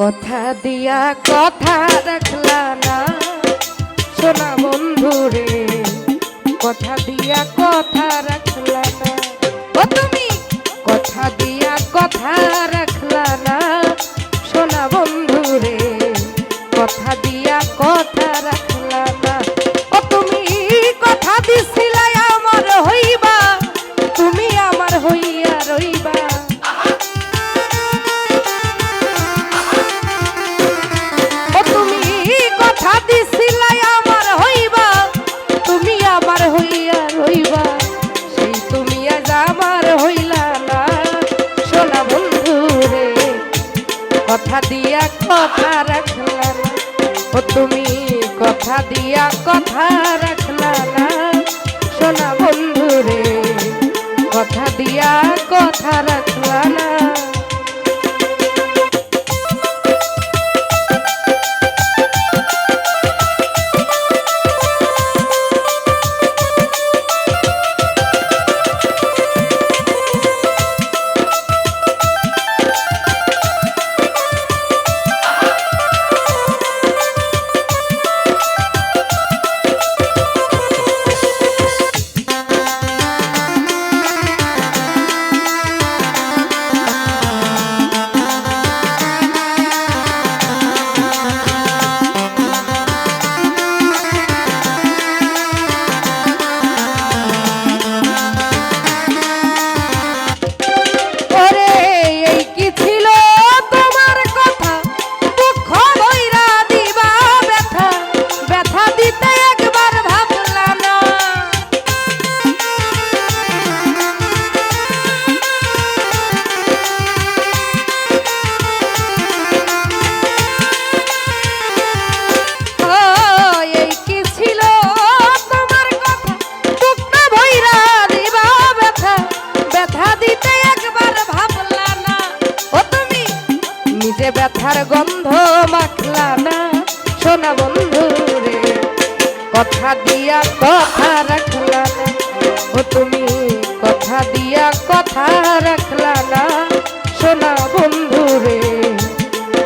কথা দিয়া কথা রাখলা না সোনা বন্ধু রে, কথা দিয়া কথা রাখলা না। ও তুমি কথা দিয়া কথা রাখলা না সোনা বন্ধু রে, কথা দিয়া কথা রাখলা না। ও তুমি কথা দিছিলা আমার হইবা, তুমি আমার হইয়া রইবা। ও তুমি কথা দিছিলা আমার হইবা, তুমি আমার হইয়া রইবা। সেই তুমি আজ আমার হইলা না সোনা বন্ধু রে, কথা দিয়া কথা রাখলা না। ও তুমি কথা দিয়া কথা রাখলা না সোনা বন্ধু রে, কথা দিয়া কথা রাখলা না। ব্যথার গন্ধ মাখলা না সোনা বন্ধু রে, কথা দিয়া কথা রাখলা না। ও তুমি কথা দিয়া কথা রাখলা না সোনা বন্ধু রে,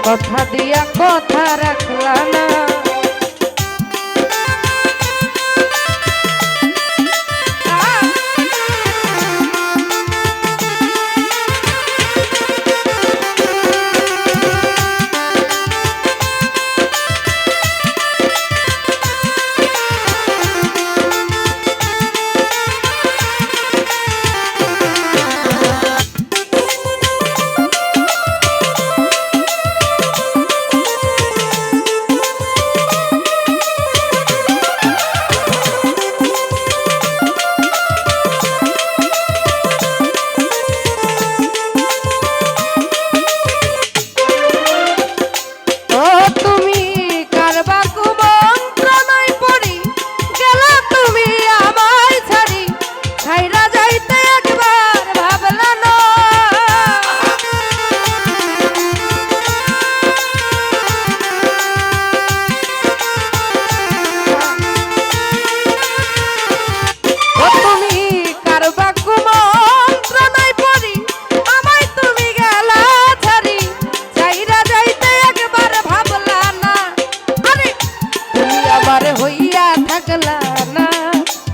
কথা দিয়া কথা রাখলা না।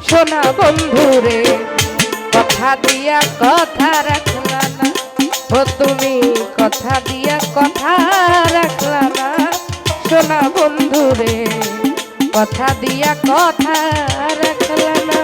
সোনা বন্ধু রে, কথা দিয়া কথা রাখলা না। ও তুমি কথা দিয়া কথা রাখলা না সোনা বন্ধু রে, কথা দিয়া কথা রাখলা না।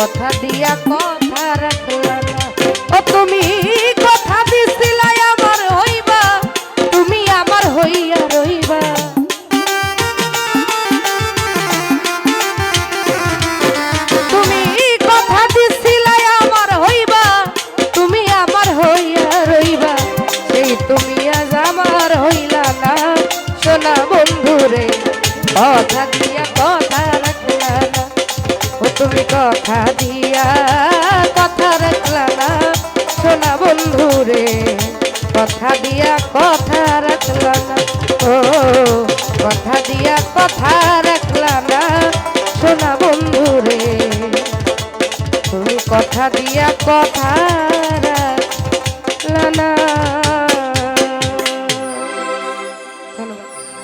কথা দিয়া কথা রাখলা না। ও তুমি কথা দিছিলা আমার হইবা, তুমি আমার হইয়া রইবা। তুমি কথা দিছিলা আমার হইবা, তুমি আমার হইয়া রইবা। সেই তুমি আজ আমার হইলা না। সোনা বন্ধুরে কথা দিয়া কথা রাখলা না। ও তুমি কথা দিয়া কথা রাখলা না। সোনা বন্ধুরে কথা দিয়া কথা রাখলা না। ও কথা দিয়া কথা রাখলা না। সোনা বন্ধুরে তুমি কথা দিয়া কথা রাখলা না।